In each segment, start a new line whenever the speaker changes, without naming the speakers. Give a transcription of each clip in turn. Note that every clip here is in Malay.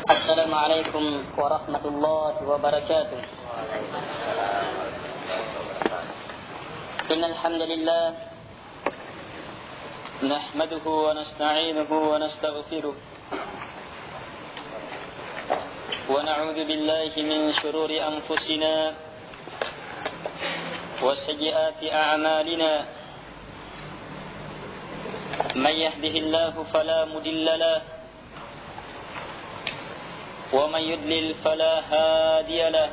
السلام عليكم ورحمة الله وبركاته. إن الحمد لله نحمده ونستعينه ونستغفره ونعوذ بالله من شرور أنفسنا وسيئات أعمالنا. من يهده الله فلا مضل له ومن يضلل فلا هادي له.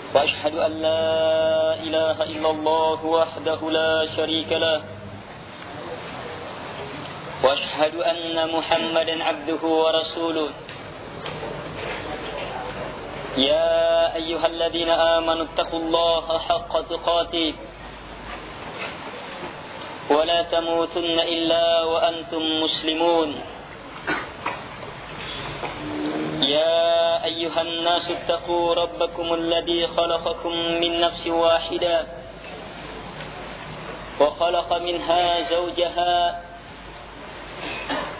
وأشهد أن لا إله إلا الله وحده لا شريك له. وأشهد أن محمدا عبده ورسوله. يا أيها الذين آمنوا اتقوا الله حق تقاته ولا تموتن إلا وأنتم مسلمون. يا أيها الناس اتقوا ربكم الذي خلقكم من نفس واحدة وخلق منها زوجها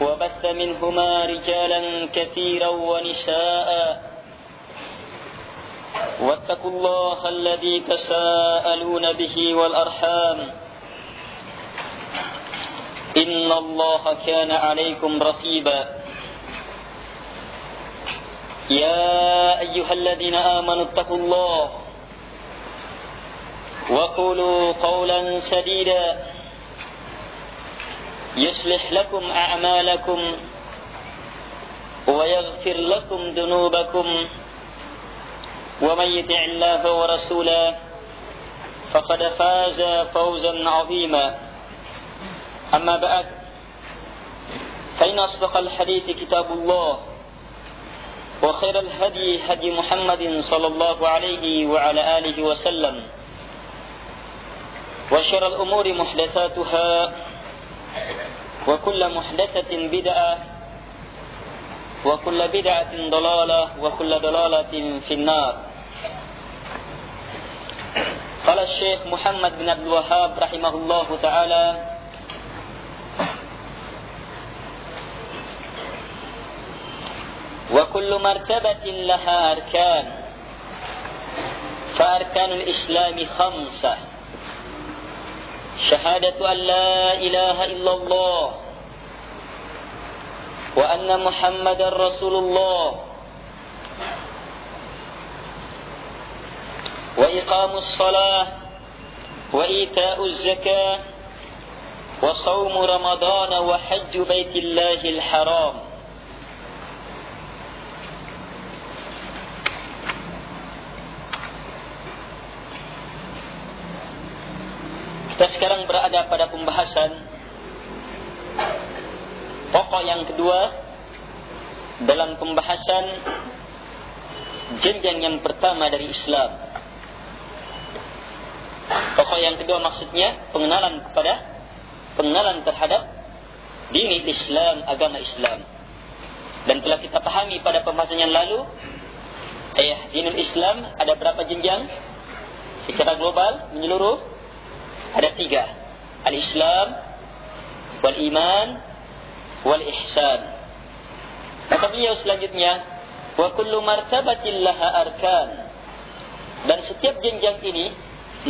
وبث منهما رجالا كثيرا ونساء واتقوا الله الذي تساءلون به والأرحام إن الله كان عليكم رقيبا. يا أيها الذين آمنوا اتقوا الله وقولوا قولا سديدا يصلح لكم أعمالكم ويغفر لكم ذنوبكم ومن يطع الله ورسوله فقد فاز فوزا عظيما. أما بعد فإن أصدق الحديث كتاب الله وخير الهدي هدي محمد صلى الله عليه وعلى آله وسلم وشر الأمور محدثاتها وكل محدثة بدعة وكل بدعة ضلالة وكل ضلالة في النار. قال الشيخ محمد بن عبد الوهاب رحمه الله تعالى: وكل مرتبة لها أركان فأركان الإسلام 5: شهادة أن لا إله إلا الله وأن محمد رسول الله وإقام الصلاة وإيتاء الزكاة وصوم رمضان وحج بيت الله الحرام. Kita sekarang berada pada pembahasan pokok yang kedua dalam pembahasan jenjang yang pertama dari Islam. Pokok yang kedua maksudnya pengenalan terhadap dini Islam, agama Islam. Dan telah kita pahami pada pembahasan yang lalu, dinul Islam ada berapa jenjang secara global menyeluruh? Ada 3: al-Islam, wal-Iman, wal-Ihsan. Kata beliau selanjutnya, wa kullu martabatin laha arkan. Dan setiap jenjang ini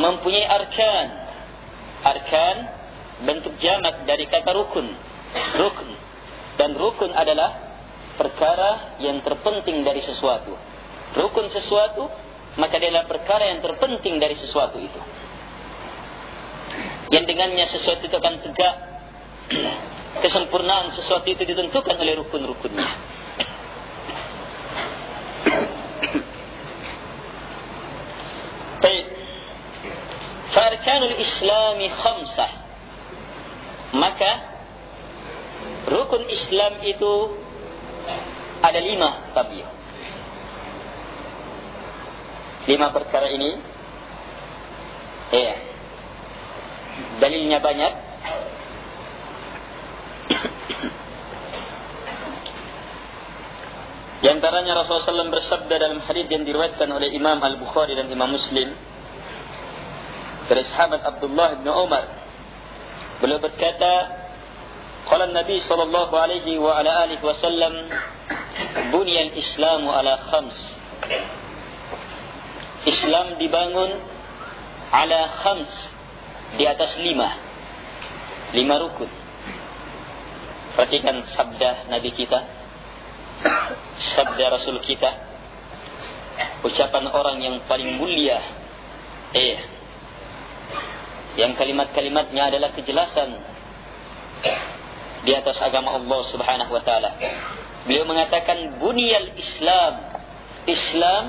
mempunyai arkan. Arkan bentuk jamak dari kata rukun. Rukun. Dan rukun adalah perkara yang terpenting dari sesuatu. Rukun sesuatu, maka dia adalah perkara yang terpenting dari sesuatu itu, yang dengannya sesuatu itu akan tegak. Kesempurnaan sesuatu itu ditentukan oleh rukun-rukunnya. Baik. Farkanul Islami 5. Maka rukun Islam itu ada 5 tabi'ah. 5 perkara ini. Dalilnya banyak. Di antaranya Rasulullah SAW bersabda dalam hadis yang diriwayatkan oleh Imam Al-Bukhari dan Imam Muslim dari sahabat Abdullah bin Umar. Beliau berkata, Qala Nabi sallallahu alaihi wa ala alihi wasallam, "Bunyal Islamu ala khams." Islam dibangun ala khams, di atas 5 rukun. Perhatikan sabda Nabi kita, sabda Rasul kita, ucapan orang yang paling mulia, yang kalimat-kalimatnya adalah kejelasan di atas agama Allah Subhanahu wa taala. Beliau mengatakan bunyal Islam, Islam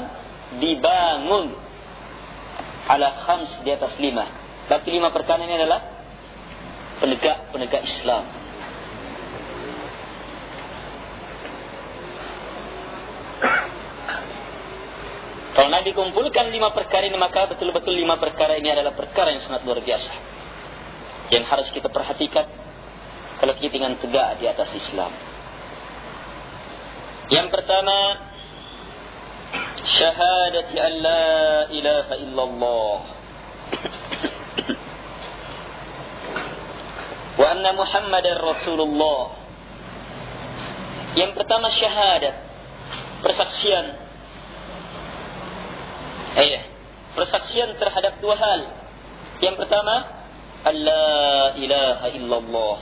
dibangun ala khams, di atas 5. Berarti 5 perkara ini adalah penegak Islam. Kalau Nabi kumpulkan 5 perkara ini, maka betul-betul 5 perkara ini adalah perkara yang sangat luar biasa, yang harus kita perhatikan kalau kita ingin tegak di atas Islam. Yang pertama, syahadati an la ilaha illallah wa anna Muhammadar Rasulullah. Yang pertama syahadat, persaksian. Persaksian terhadap 2 hal. Yang pertama, la ilaha illallah,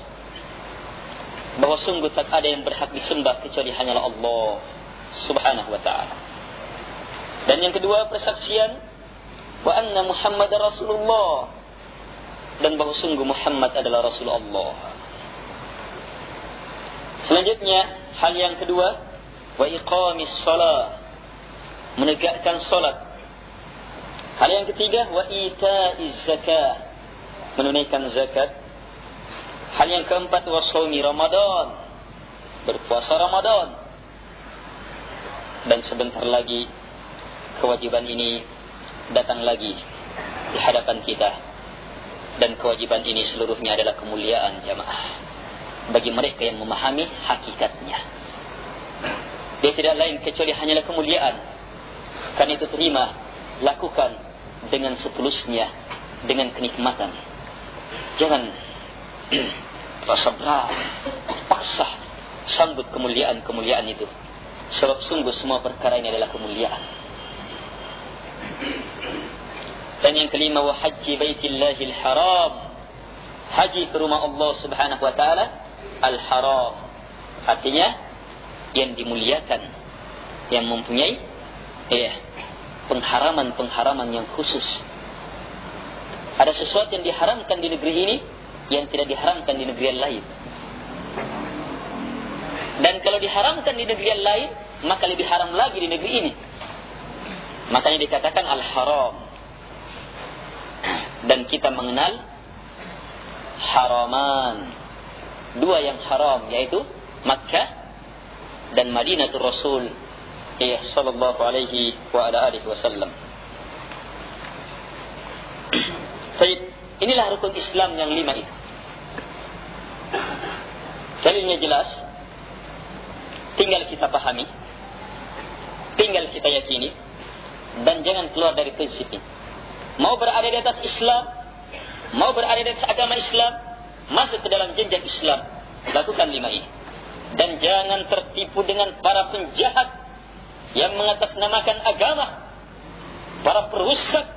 bahwa sungguh tak ada yang berhak disembah kecuali hanyalah Allah Subhanahu wa ta'ala. Dan yang kedua, persaksian wa anna Muhammadar Rasulullah, dan bahwa sungguh Muhammad adalah Rasul Allah. Selanjutnya, hal yang kedua, wa iqamis shalah, menegakkan salat. Hal yang ketiga, wa ita'iz zakah, menunaikan zakat. Hal yang keempat, wa shaumi Ramadan, berpuasa Ramadan. Dan sebentar lagi kewajiban ini datang lagi di hadapan kita. Dan kewajiban ini seluruhnya adalah kemuliaan jamaah bagi mereka yang memahami hakikatnya. Dia tidak lain kecuali hanyalah kemuliaan. Karena itu terima, lakukan dengan setulusnya, dengan kenikmatan. Jangan rasa berat, paksa sambut kemuliaan-kemuliaan itu. Sebab sungguh semua perkara ini adalah kemuliaan. Dan yang kelima, wa haji baitillahil haram, haji ke rumah Allah Subhanahu wa taala al-haram, artinya yang dimuliakan, yang mempunyai pengharaman yang khusus. Ada sesuatu yang diharamkan di negeri ini yang tidak diharamkan di negeri yang lain. Dan kalau diharamkan di negeri yang lain, maka lebih haram lagi di negeri ini. Makanya dikatakan al-haram. Dan kita mengenal haraman, 2 yang haram, yaitu Makkah dan Madinatul Rasul sallallahu alaihi wa ala alihi wasallam. Baik, inilah rukun Islam yang 5 itu. Dalilnya jelas, tinggal kita pahami, tinggal kita yakini, dan jangan keluar dari prinsip ini. Mau berada di atas Islam, mau berada di atas agama Islam, masuk ke dalam jenjang Islam, lakukan 5 ini. Dan jangan tertipu dengan para penjahat yang mengatasnamakan agama, para perusak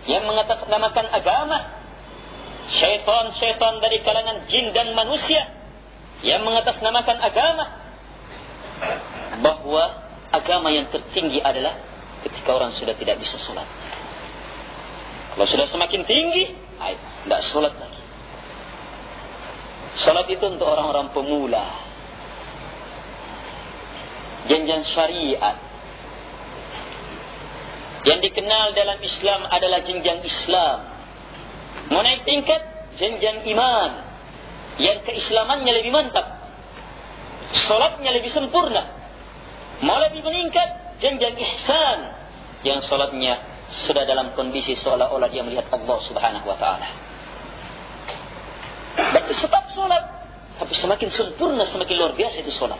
yang mengatasnamakan agama, syaitan-syaitan dari kalangan jin dan manusia yang mengatasnamakan agama, bahwa agama yang tertinggi adalah ketika orang sudah tidak bisa sholat. Kalau sudah semakin tinggi, tidak sholat lagi. Sholat itu untuk orang-orang pemula, jenjang syariat. Yang dikenal dalam Islam adalah jenjang Islam. Mau naik tingkat, jenjang iman, yang keislamannya lebih mantap, sholatnya lebih sempurna. Mau lebih meningkat, jenjang ihsan, yang sholatnya sudah dalam kondisi seolah-olah dia melihat Allah Subhanahu wa ta'ala. Berarti tetap sholat, tapi semakin sempurna, semakin luar biasa itu sholat.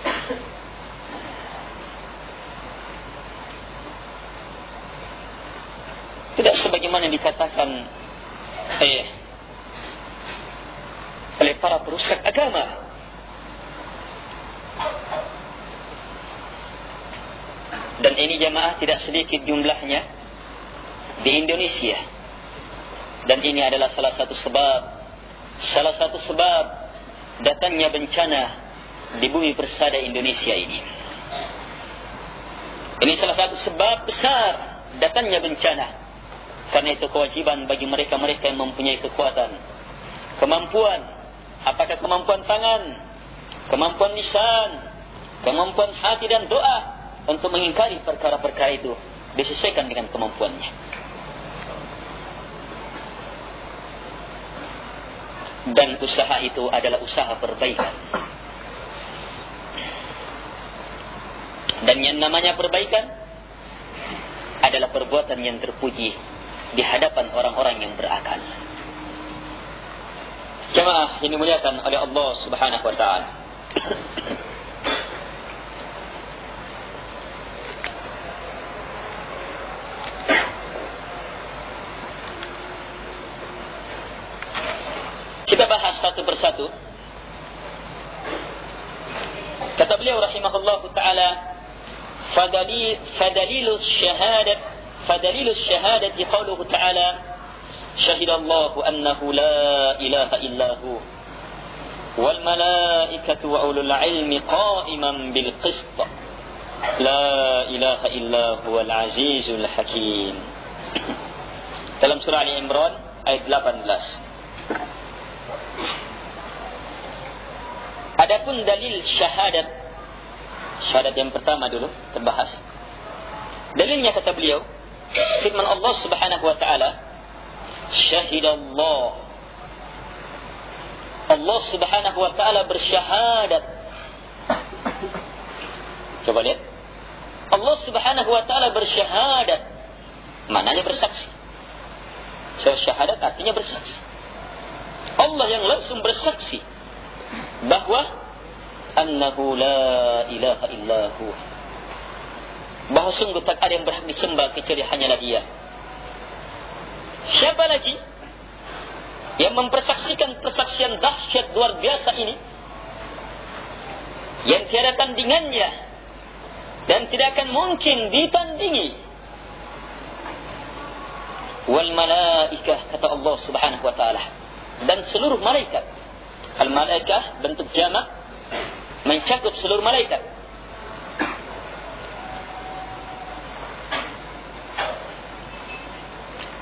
Tidak sebagaimana dikatakan oleh para perusak agama, ini jamaah tidak sedikit jumlahnya di Indonesia. Dan ini adalah salah satu sebab datangnya bencana di bumi persada Indonesia ini. Ini salah satu sebab besar datangnya bencana. Karena itu kewajiban bagi mereka-mereka yang mempunyai kekuatan, kemampuan, apakah kemampuan tangan, kemampuan lisan, kemampuan hati dan doa, untuk mengingkari perkara-perkara itu, disesuaikan dengan kemampuannya. Dan usaha itu adalah usaha perbaikan. Dan yang namanya perbaikan adalah perbuatan yang terpuji di hadapan orang-orang yang berakal. Jemaah yang dimuliakan oleh Allah Subhanahu wa taala. Kita bahas satu persatu. Kata beliau rahimahullahu taala, fadalilus syahadati qauluhu ta'ala, syahidallahu annahu la ilaha illahu wal malaikatu wa ulul ilmi qa'iman bil qist, la ilaha illahu wal azizul hakim. Dalam surah Ali Imran ayat 18. Adapun dalil syahadat yang pertama dulu terbahas. Dalilnya kata beliau, firman Allah Subhanahu wa taala, syahidallah. Allah Subhanahu wa taala bersyahadat. Coba lihat. Allah Subhanahu wa taala bersyahadat. Maknanya bersaksi. Syahadat artinya bersaksi. Allah yang langsung bersaksi bahwa annahu la ilaha illahu, bahwa sungguh tak ada yang berhak disembah kecuali hanyalah Dia. Siapa lagi yang mempersaksikan persaksian dahsyat luar biasa ini, yang tiada tandingannya dan tidak akan mungkin ditandingi? Wal malaikah, kata Allah Subhanahu wa taala, dan seluruh malaikat. Al malaikah bentuk jamak, mencakup seluruh malaikat.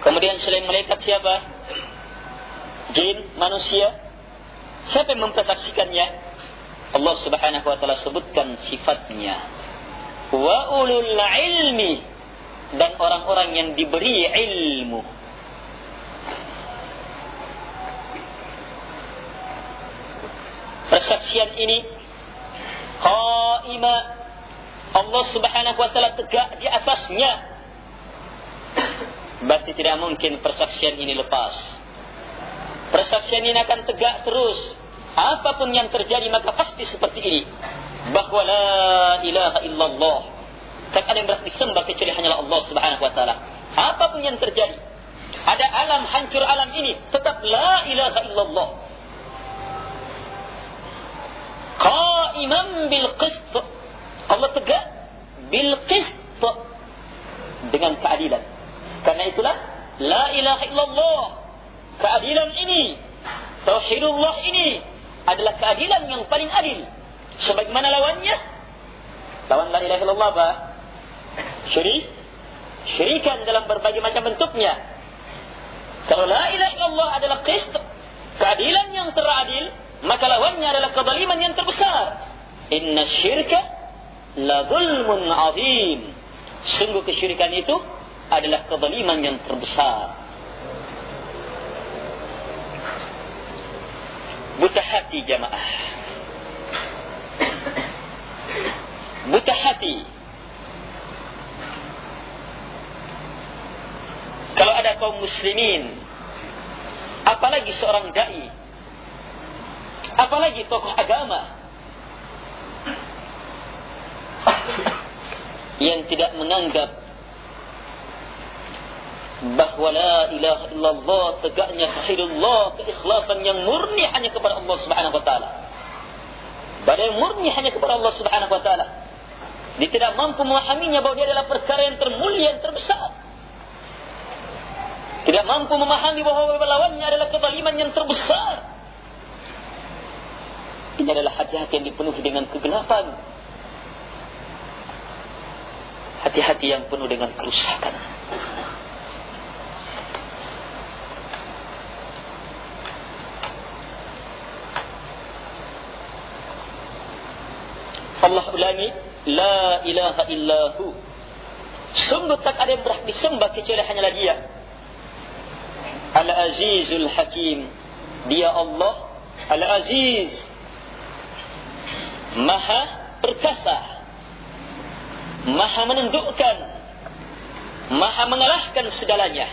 Kemudian selain malaikat siapa? Jin, manusia. Siapa yang mempersaksikannya? Allah Subhanahu wa taala sebutkan sifatnya. Wa ulul ilmi, dan orang-orang yang diberi ilmu. Persaksian ini qaima, Allah Subhanahu wa taala tegak di atasnya. Berarti tidak mungkin persaksian ini lepas. Persaksian ini akan tegak terus. Apapun yang terjadi maka pasti seperti ini, bahwa la ilaha illallah, tak ada yang berhak disembah kecuali hanyalah Allah Subhanahu wa taala. Apapun yang terjadi, ada alam, hancur alam ini, tetap la ilaha illallah. Qa'iman bil qist, Allah tegak bil qist, dengan keadilan. Karena itulah la ilaha illallah, keadilan ini, tauhidullah ini adalah keadilan yang paling adil. Sebagaimana lawannya, lawan la ilaha illallah apa? Syirikan dalam berbagai macam bentuknya. Kalau la ilaha illallah adalah qist, keadilan yang teradil, maka lawannya adalah kezaliman yang terbesar. Inna syirka la zulmun azim. Sungguh kesyirikan itu adalah kezaliman yang terbesar. Buta hati jamaah, buta hati. Kalau ada kaum muslimin, apalagi seorang dai, apalagi tokoh agama yang tidak menganggap bahwa la ilaha illallah, tegaknya tauhidullah, keikhlasan yang murni hanya kepada Allah Subhanahu wa taala, badai murni hanya kepada Allah Subhanahu wa taala, Dia tidak mampu memahaminya bahwa dia adalah perkara yang termulia, yang terbesar. Tidak mampu memahami bahwa lawannya adalah kezaliman yang terbesar. Ini adalah hati-hati yang dipenuhi dengan kegelapan. Hati-hati yang penuh dengan kerusakan. Allah ulangi, la ilaha illahu. Sungguh tak ada yang berhak disembah kecuali hanyalah Dia. Al-Azizul Hakim. Dia Allah Al-Aziz, Maha perkasa, Maha menundukkan, Maha mengalahkan segalanya.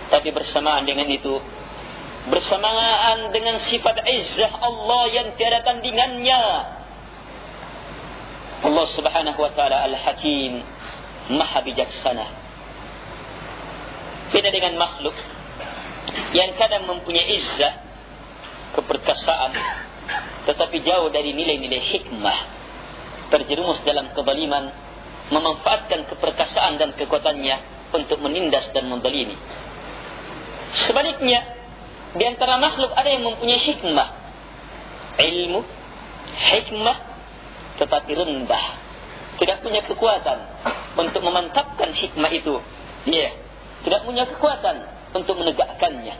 Tapi bersamaan dengan itu, bersamaan dengan sifat izzah Allah yang tiada tandingannya, Allah Subhanahu wa taala Al-Hakim, Maha bijaksana. Beda dengan makhluk yang kadang mempunyai izzah, keperkasaan, tetapi jauh dari nilai-nilai hikmah, terjerumus dalam kezaliman, memanfaatkan keperkasaan dan kekuatannya untuk menindas dan menzalimi. Sebaliknya, di antara makhluk ada yang mempunyai hikmah, ilmu, hikmah, tetapi rendah, tidak punya kekuatan untuk memantapkan hikmah itu. Dia tidak punya kekuatan untuk menegakkannya.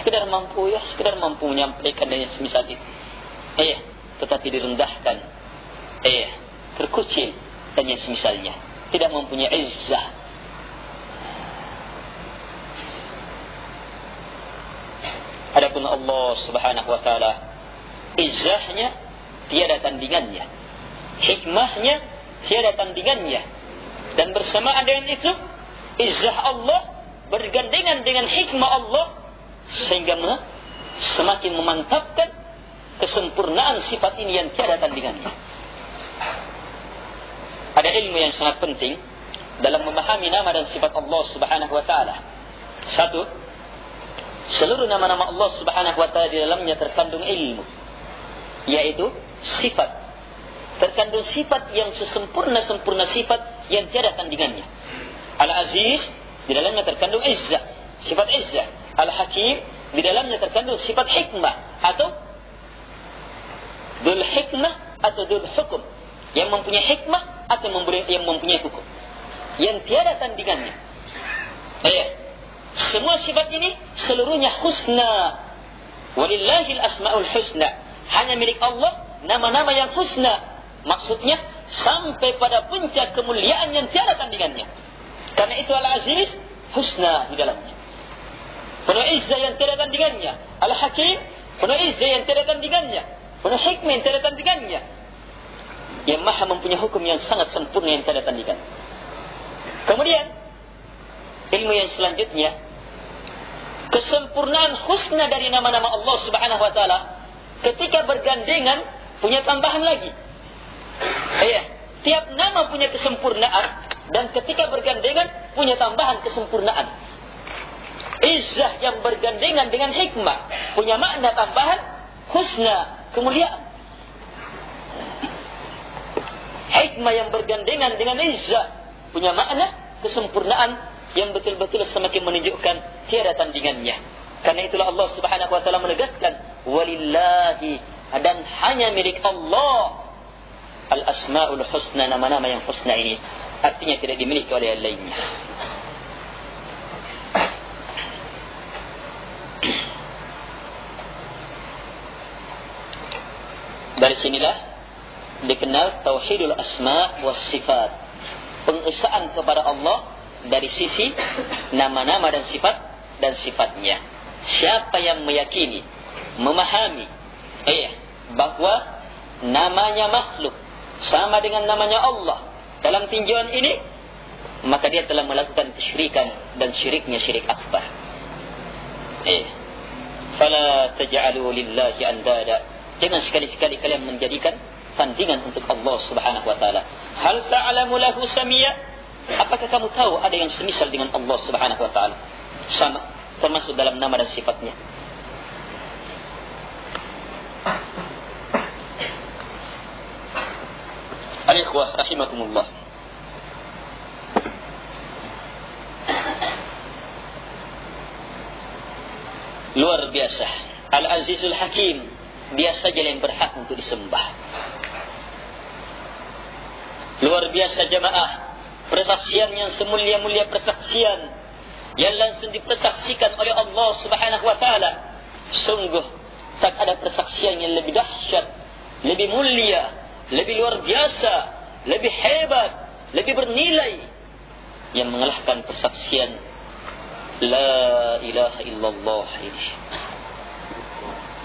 Sekedar mampu menyampaikan dan yang semisal itu. Tetapi direndahkan, terkucil dan yang semisalnya. Tidak mempunyai izzah. Adapun Allah Subhanahu wa taala, izzahnya tiada tandingannya, hikmahnya tiada tandingannya, dan bersamaan dengan itu izzah Allah bergandengan dengan hikmah Allah, sehingga semakin memantapkan kesempurnaan sifat ini yang tiada tandingannya. Ada ilmu yang sangat penting dalam memahami nama dan sifat Allah Subhanahu wa taala. Satu, seluruh nama-nama Allah Subhanahu wa taala di dalamnya terkandung ilmu, yaitu sifat. Terkandung sifat yang sesempurna-sempurna sifat yang tiada tandingannya. Al-Aziz, di dalamnya terkandung izzah, sifat izzah. Al-Hakim, di dalamnya terkandung sifat hikmah atau dzul hikmah atau dzul hukum, yang mempunyai hikmah atau yang mempunyai hukum, yang tiada tandingannya. Semua sifat ini seluruhnya husna. Walillahil asmaul husna. Hanya milik Allah nama-nama yang husna. Maksudnya sampai pada puncak kemuliaan yang tiada tandingannya. Karena itu Al-Aziz husna di dalamnya, penuh izzah yang tiada tandingannya. Al-Hakim penuh izzah yang tiada tandingannya, penuh hikmah yang tiada tandingannya, yang maha mempunyai hukum yang sangat sempurna yang tiada tandingan. Kemudian ilmu yang selanjutnya, kesempurnaan husna dari nama-nama Allah Subhanahu wa taala ketika bergandengan punya tambahan lagi. Tiap nama punya kesempurnaan, dan ketika bergandengan punya tambahan kesempurnaan. Izzah yang bergandengan dengan hikmah punya makna tambahan husna, kemuliaan. Hikmah yang bergandengan dengan izzah punya makna kesempurnaan yang betul-betul semakin menunjukkan tiada tandingannya. Karena itulah Allah Subhanahu wa taala menegaskan, walillahi, dan hanya milik Allah al-asmaul husna, nama-nama yang husna ini. Artinya tidak dimiliki oleh yang lainnya. Dari sinilah dikenal tauhidul asma was sifat, pengesaan kepada Allah dari sisi nama-nama dan sifatnya. Siapa yang meyakini, memahami bahwa namanya makhluk sama dengan namanya Allah dalam tinjauan ini, maka dia telah melakukan kesyirikan, dan syiriknya syirik akbar. Fala taj'alu lillahi andada. Jangan sekali-sekali kalian menjadikan tandingan untuk Allah Subhanahu wa taala. Hal ta'lamu lahu samia? Apakah kamu tahu ada yang semisal dengan Allah Subhanahu wa taala? Sama, termasuk dalam nama dan sifatnya. ikhwah rahimakumullah. Luar biasa. Al-Azizul Hakim, dia saja yang berhak untuk disembah. Luar biasa jamaah, persaksian yang semulia-mulia persaksian yang langsung dipersaksikan oleh Allah Subhanahu wa taala. Sungguh tak ada persaksian yang lebih dahsyat, lebih mulia, lebih luar biasa, lebih hebat, lebih bernilai yang mengalahkan persaksian la ilaha illallah ini.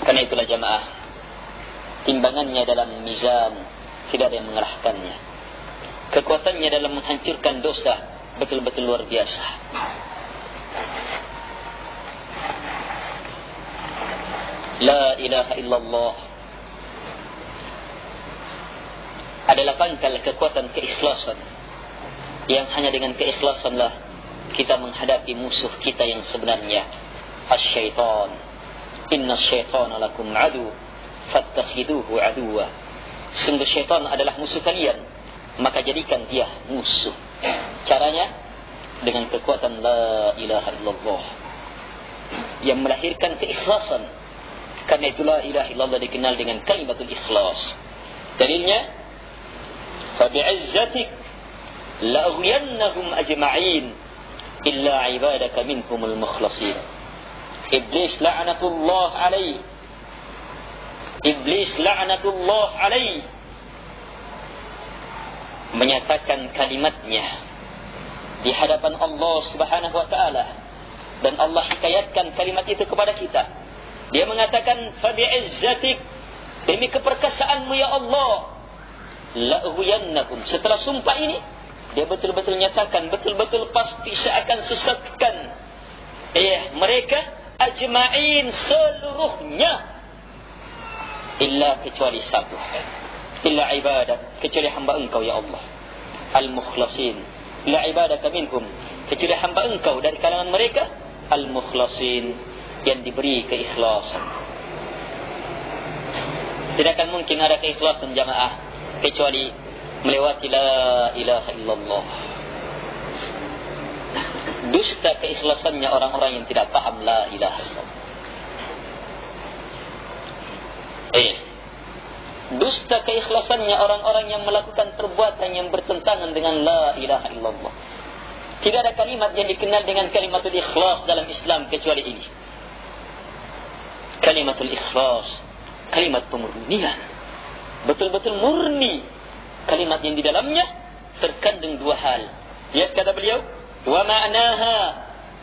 Karena itulah jamaah, timbangannya dalam mizan tidak ada yang mengalahkannya. Kekuatannya dalam menghancurkan dosa betul-betul luar biasa. La ilaha illallah adalah pangkal kekuatan keikhlasan, yang hanya dengan keikhlasanlah kita menghadapi musuh kita yang sebenarnya, asy-syaitan. Inna syaitana lakum adu fattakhiduhu aduwa. Sungguh syaitan adalah musuh kalian, maka jadikan dia musuh. Caranya dengan kekuatan la ilaha illallah yang melahirkan keikhlasan. Karena itu la ilaha illallah dikenal dengan kalimatul ikhlas. Dalilnya, fabi'izzatik la'ghwiyannahum ajma'in illa ibadaka minhumul mukhlasin. Iblis la'natullah alaih. Iblis la'natullah alaih menyatakan kalimatnya di hadapan Allah Subhanahu wa taala, dan Allah hikayatkan kalimat itu kepada kita. Dia mengatakan, fabi'izzatik, demi keperkasaanmu ya Allah, la'ghwiyannakum. Setelah sumpah ini, dia betul-betul nyatakan, betul-betul pasti saya akan sesatkan mereka ajma'in, seluruhnya, illa kecuali satu, illa ibadat, kecuali hamba engkau ya Allah, al-mukhlasin, la ibadaka minhum, kecuali hamba engkau dari kalangan mereka, al-mukhlasin, yang diberi keikhlasan. Tidak akan mungkin ada keikhlasan jamaah kecuali melewati la ilaha illallah. Dusta keikhlasannya orang-orang yang tidak paham la ilaha illallah. Dusta keikhlasannya orang-orang yang melakukan perbuatan yang bertentangan dengan la ilaha illallah. Tidak ada kalimat yang dikenal dengan kalimatul ikhlas dalam Islam kecuali ini. Kalimatul ikhlas, kalimat pemurnian, betul-betul murni. Kalimat yang di dalamnya terkandung dua hal. Lihat kata beliau, wa ma'naha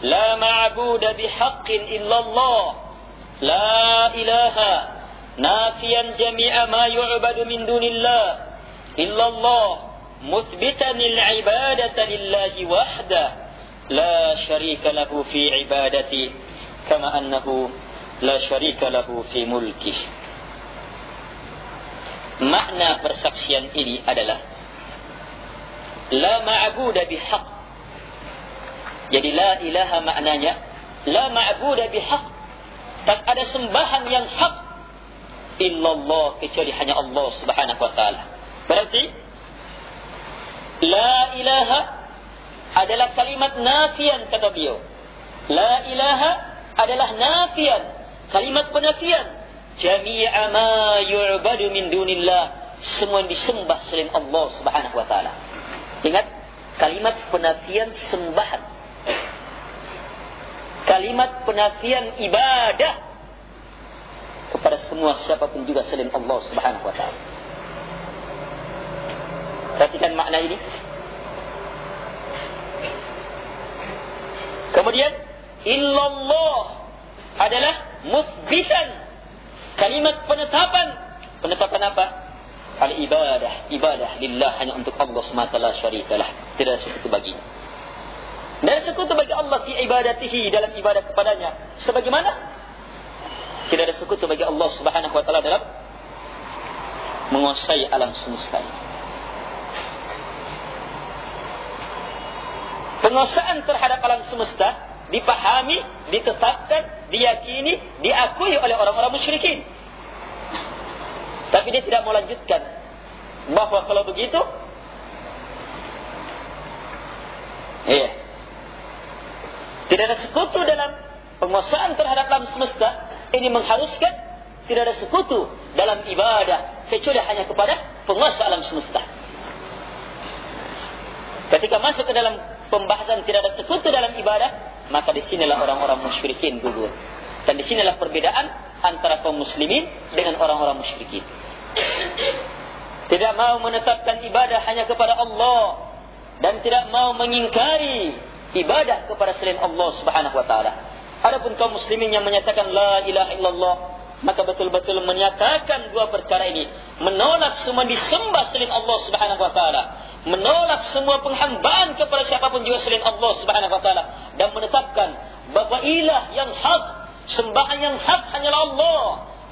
la ma'budu bihaqqin illallah, la ilaha nafiyan jami'a ma yu'badu min dunillah illallah, muthbitan al-ibadata lillahi wahda la syarika lahu fi ibadati kama annahu la syarika lahu fi mulkih. Makna persaksian ini adalah la ma'budu bihaq. Jadi la ilaha maknanya la ma'budu bihaq, tak ada sembahan yang hak illallah, kecuali hanya Allah Subhanahu wa taala. Berarti la ilaha adalah kalimat nafian kata beliau. La ilaha adalah nafian, kalimat penafian. Jami'a ma yu'badu min dunillah, semua yang disembah selain Allah Subhanahu wa taala. Ingat, kalimat penafian sembahan, kalimat penafian ibadah kepada semua siapapun juga selain Allah Subhanahu wa taala. Perhatikan makna ini. Kemudian illallah adalah musbitan, kalimat penetapan. Penetapan apa? Al-ibadah, ibadah lillah, hanya untuk Allah semata, la syarikalah, tidak ada sekutu baginya. Tidak ada sekutu bagi Allah fi ibadatihi, dalam ibadah kepadanya. Sebagaimana tidak ada sekutu bagi Allah Subhanahu wa taala dalam menguasai alam semesta. Penguasaan terhadap alam semesta dipahami, ditetapkan, diyakini, diakui oleh orang-orang musyrikin. Tapi dia tidak mau lanjutkan, bahawa kalau begitu Tidak ada sekutu dalam penguasaan terhadap alam semesta. Ini mengharuskan tidak ada sekutu dalam ibadah kecuali hanya kepada penguasa alam semesta. Ketika masuk ke dalam pembahasan tidak ada sekutu dalam ibadah, maka di sinilah orang-orang musyrikin gugur. Dan di sinilah perbedaan antara kaum muslimin dengan orang-orang musyrikin. Tidak mau menetapkan ibadah hanya kepada Allah dan tidak mau mengingkari ibadah kepada selain Allah Subhanahu wa taala. Adapun kaum muslimin yang menyatakan la ilaha illallah, maka betul-betul menyatakan dua perkara ini, menolak semua disembah selain Allah Subhanahu wa taala, menolak semua penghambaan kepada siapapun juga selain Allah Subhanahu wa taala, dan menetapkan bahwa ilah yang hak, sembahan yang hak hanyalah Allah,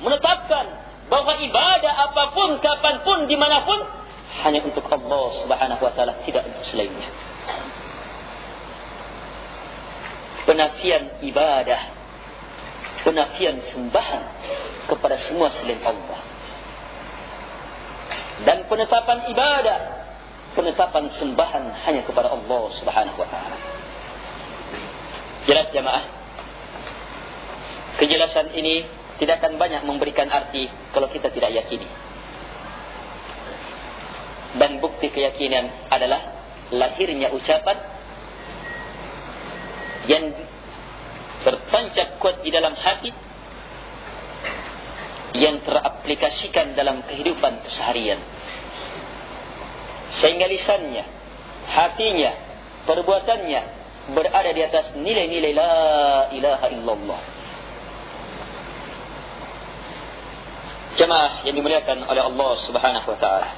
menetapkan bahwa ibadah apapun, kapanpun, dimanapun hanya untuk Allah Subhanahu wa taala, tidak untuk selainnya. Penafian ibadah, penafian sembahan kepada semua selain Allah, dan penetapan ibadah, penetapan sembahan hanya kepada Allah Subhanahu wa taala. Jelas jamaah? Kejelasan ini tidak akan banyak memberikan arti kalau kita tidak yakini. Dan bukti keyakinan adalah lahirnya ucapan yang tertancap kuat di dalam hati, yang teraplikasikan dalam kehidupan keseharian, sehingga lisannya, hatinya, perbuatannya berada di atas nilai-nilai la ilaha illallah. Jemaah yang dimuliakan oleh Allah Subhanahu wa taala,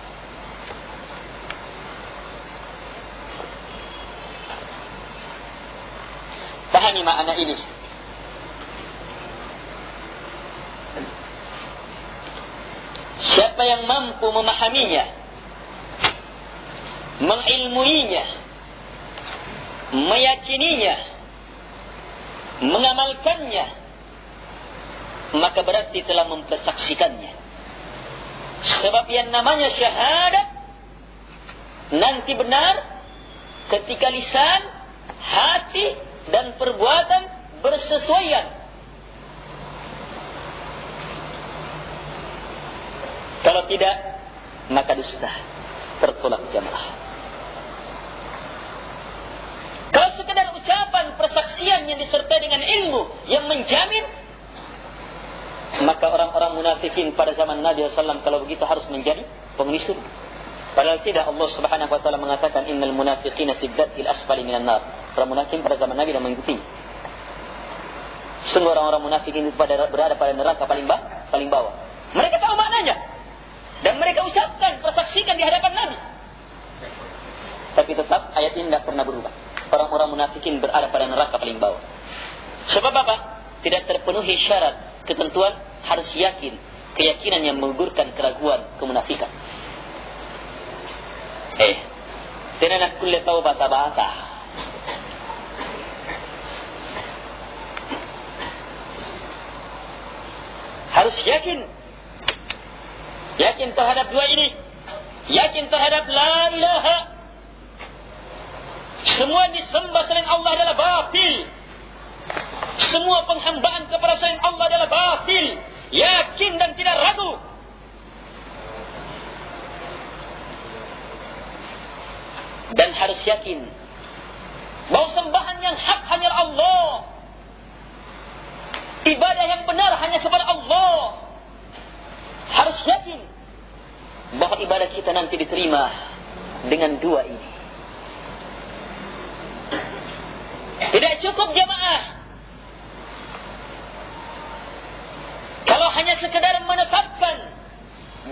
pahami makna ini. Siapa yang mampu memahaminya, mengilmuinya, meyakininya, mengamalkannya, maka berarti telah mempersaksikannya. Sebab yang namanya syahadat nanti benar ketika lisan, hati dan perbuatan bersesuaian. Kalau tidak, maka dusta, tertolak jamaah. Kalau sekedar ucapan persaksian yang disertai dengan ilmu yang menjamin, maka orang-orang munafikin pada zaman Nabi SAW kalau begitu harus menjadi penghuni surga. Padahal tidak, Allah Subhanahu wa taala mengatakan innal munafiqina fi dzil asfali minan nar. Orang munafik pada zaman Nabi dan mengikuti. Sungguh orang-orang munafikin itu berada pada neraka paling bawah. Mereka tahu maknanya dan mereka ucapkan, persaksikan di hadapan Nabi. Tapi tetap ayat ini tidak pernah berubah. Orang-orang munafikin berada pada neraka paling bawah. Sebab apa? Tidak terpenuhi syarat, ketentuan, harus yakin, keyakinan yang menggugurkan keraguan, kemunafikan. Tidak kulle tahu bata-bata. Harus yakin terhadap dua ini, yakin terhadap la ilaha. Semua disembah selain Allah adalah batil. Semua penghambaan kepada selain Allah adalah batil. Yakin dan tidak ragu. Dan harus yakin bahwa sembahan yang hak hanya Allah, ibadah yang benar hanya kepada Allah. Harus yakin bahwa ibadah kita nanti diterima dengan dua ini. Tidak cukup jamaah kalau hanya sekedar menetapkan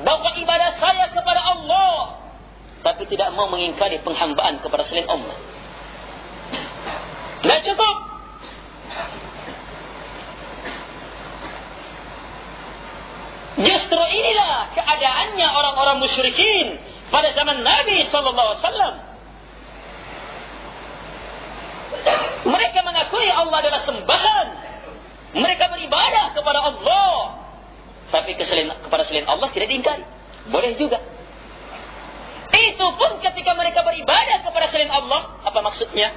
bahwa ibadah saya kepada Allah, tapi tidak mau mengingkari penghambaan kepada selain Allah. Tidak cukup. Justru inilah keadaannya orang-orang musyrikin pada zaman Nabi SAW. Mereka mengakui Allah adalah sembahan. Mereka beribadah kepada Allah, tapi kepada selain Allah tidak diingkari. Boleh juga. Itu pun ketika mereka beribadah kepada selain Allah, apa maksudnya?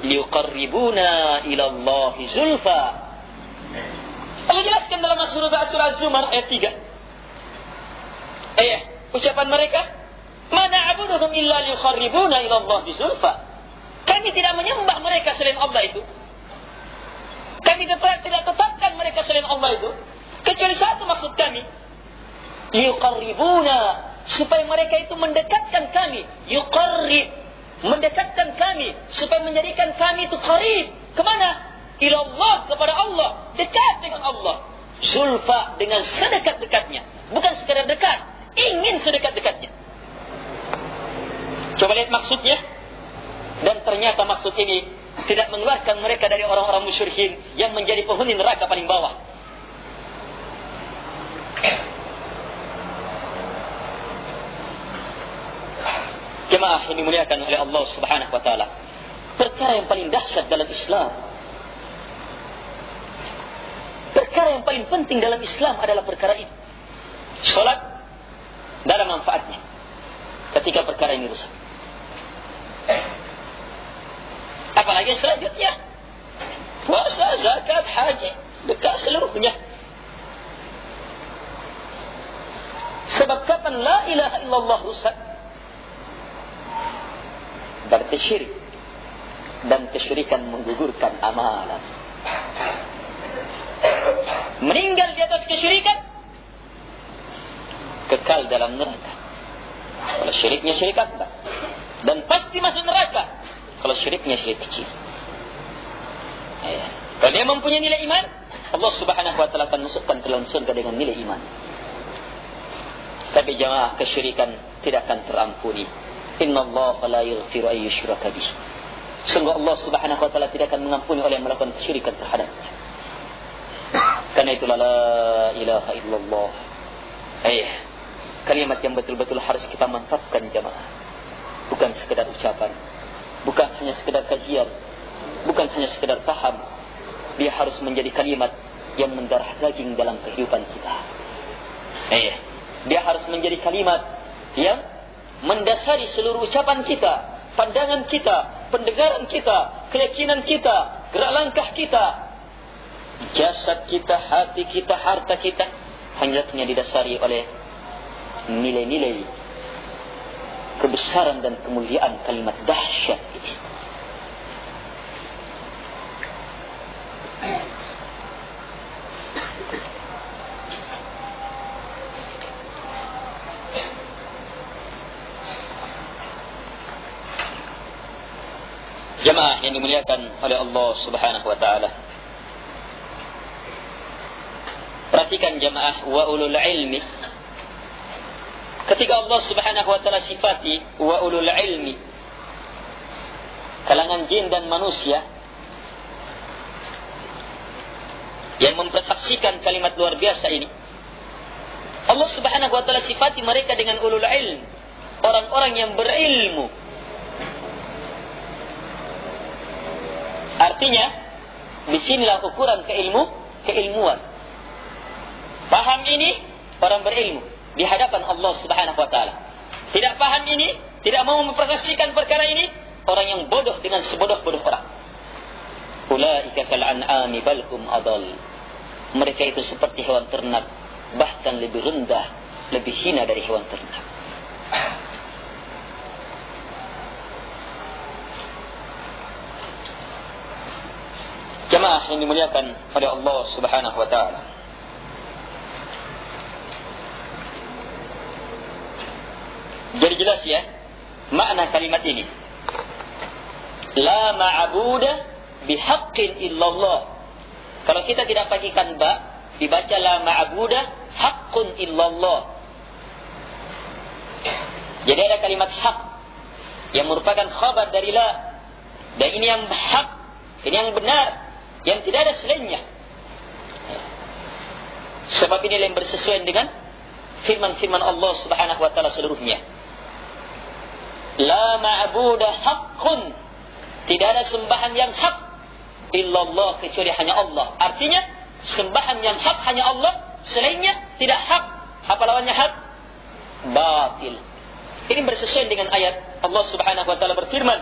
liqarribuna ila Allah zulfa. Allah jelaskan dalam surah Az-Zumar ayat 3. Ucapan mereka, "Ma na'buduhum illa liqarribuna ila Allah zulfa." Kami tidak menyembah mereka selain Allah itu. Kami tidak tetapkan mereka selain Allah itu kecuali satu maksud kami, liqarribuna, supaya mereka itu mendekatkan kami, yuqarrib, mendekatkan kami, supaya menjadikan kami itu qarib. Kemana? Ila Allah, kepada Allah, dekat dengan Allah. Zulfa, dengan sedekat-dekatnya, bukan sekadar dekat, ingin sedekat-dekatnya. Coba lihat maksudnya. Dan ternyata maksud ini tidak mengeluarkan mereka dari orang-orang musyrikin yang menjadi penghuni neraka paling bawah. Jemaah yang dimuliakan oleh Allah Subhanahu wa taala, perkara yang paling dahsyat dalam Islam, perkara yang paling penting dalam Islam adalah perkara ini. Salat dalam manfaatnya ketika perkara ini rusak. Apalagi selanjutnya, puasa, zakat, haji, dekat seluruhnya. Sebab kapan la ilaha illallah rusak, berarti syirik, dan kesyirikan menggugurkan amalan. Meninggal di atas kesyirikan, kekal dalam neraka. Kalau syiriknya syirik akbar, dan pasti masuk neraka. Kalau syiriknya syirik kecil. Kalau dia mempunyai nilai iman, Allah Subhanahu wa taala akan masukkan ke dalam surga dengan nilai iman. Tapi jamaah, kesyirikan tidak akan terampuni. Innallaha la yaghfiru an yushraka bih. Sungguh Allah Subhanahu wa taala tidak akan mengampuni oleh yang melakukan kesyirikan terhadapnya. Karena itulah la ilaha illallah. Kalimat yang betul-betul harus kita mantapkan jamaah. Bukan sekedar ucapan, bukan hanya sekedar kajian, bukan hanya sekedar paham. Dia harus menjadi kalimat yang mendarah daging dalam kehidupan kita. Dia harus menjadi kalimat yang mendasari seluruh ucapan kita, pandangan kita, pendengaran kita, keyakinan kita, gerak langkah kita, jasad kita, hati kita, harta kita, hendaknya didasari oleh nilai-nilai kebesaran dan kemuliaan kalimat dahsyat ini. Jemaah yang dimuliakan oleh Allah Subhanahu wa taala, perhatikan jemaah, wa ulul ilmi. Ketika Allah Subhanahu wa taala sifati wa ulul ilmi, kalangan jin dan manusia yang mempersaksikan kalimat luar biasa ini, Allah Subhanahu wa taala sifati mereka dengan ulul ilm, orang-orang yang berilmu. Artinya, disinilah ukuran keilmuan. Paham ini orang berilmu di hadapan Allah Subhanahu wa taala. Tidak paham ini, tidak mau mempersaksikan perkara ini, orang yang bodoh dengan sebodoh-bodoh orang. Ulaika kal an'ami bal hum adall. Mereka itu seperti hewan ternak, bahkan lebih rendah, lebih hina dari hewan ternak. Jemaah yang dimuliakan oleh Allah Subhanahu wa taala, jadi jelas ya makna kalimat ini. La ma'budu bihaqqin illallah. Kalau kita tidak pakai ba, dibaca la ma'budu haqqun illallah. Jadi ada kalimat hak yang merupakan khabar dari la, dan ini yang hak, ini yang benar, yang tidak ada selainnya. Sebab ini yang bersesuaian dengan firman-firman Allah Subhanahu wa taala seluruhnya. La ma'budu haqqun, tidak ada sembahan yang hak illallah, kecuali hanya Allah. Artinya sembahan yang hak hanya Allah, selainnya tidak hak. Apa lawannya hak? Batil. Ini bersesuaian dengan ayat Allah Subhanahu wa taala berfirman,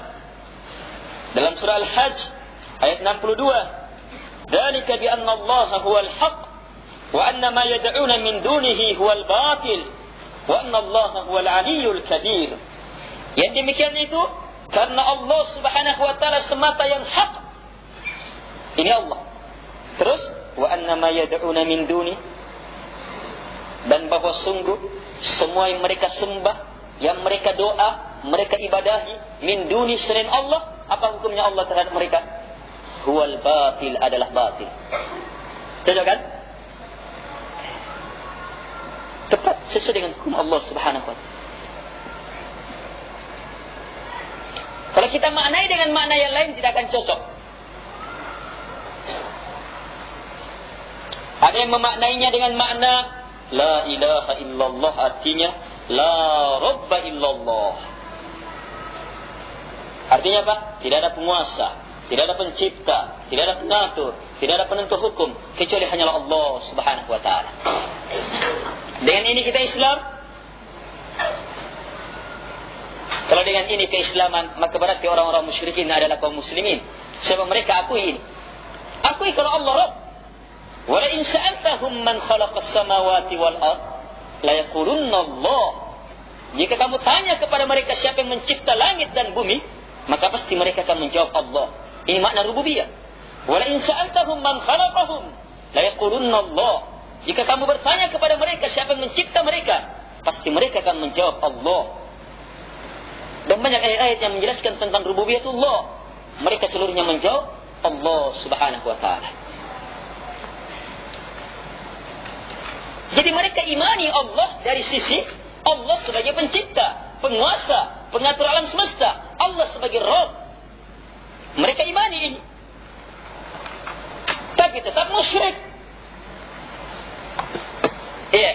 Dalam surah Al-Hajj ayat 62, "Dzalika bi anna Allah huwal haqq wa anna ma yad'una min dunihi huwal batil wa anna Allah huwal aliyyul kabir." Yang demikian itu karena Allah Subhanahu wa taala semata yang hak. Ini Allah. Terus wa anna ma yad'una min duni, dan bahwa sungguh semua yang mereka sembah, yang mereka doa, mereka ibadahi min duni selain Allah, apa hukumnya Allah terhadap mereka? Huwal batil, adalah batil. Cocok kan? Tepat sesuai dengan hukum Allah Subhanahu wa taala. Kalau kita maknai dengan makna yang lain tidak akan cocok. Ada yang memaknainya dengan makna la ilaha illallah, artinya la rabba illallah. Artinya apa? Tidak ada penguasa, tidak ada pencipta, tidak ada pengatur, tidak ada penentu hukum kecuali hanyalah Allah Subhanahu wa taala. Dengan ini kita Islam. Kalau dengan ini keislaman, maka berarti orang-orang musyrikin adalah kaum muslimin. Sebab mereka akui ini. Akui kalau Allah Rabb. Wa la in sa'altahum man khalaqas samawati wal ard la yaqulunna Allah. Jika kamu tanya kepada mereka siapa yang mencipta langit dan bumi, maka pasti mereka akan menjawab Allah. Ini makna rububiyah. Wa la in sa'altahum man khalaqahum la yaqulunna Allah. Jika kamu bertanya kepada mereka siapa yang mencipta mereka, pasti mereka akan menjawab Allah. Dan banyak ayat-ayat yang menjelaskan tentang rububiyatullah. Mereka seluruhnya menjawab Allah Subhanahu wa taala. Jadi mereka imani Allah dari sisi Allah sebagai pencipta, penguasa, pengatur alam semesta, Allah sebagai Rabb. Mereka imani ini. Tapi tetap musyrik. Iya.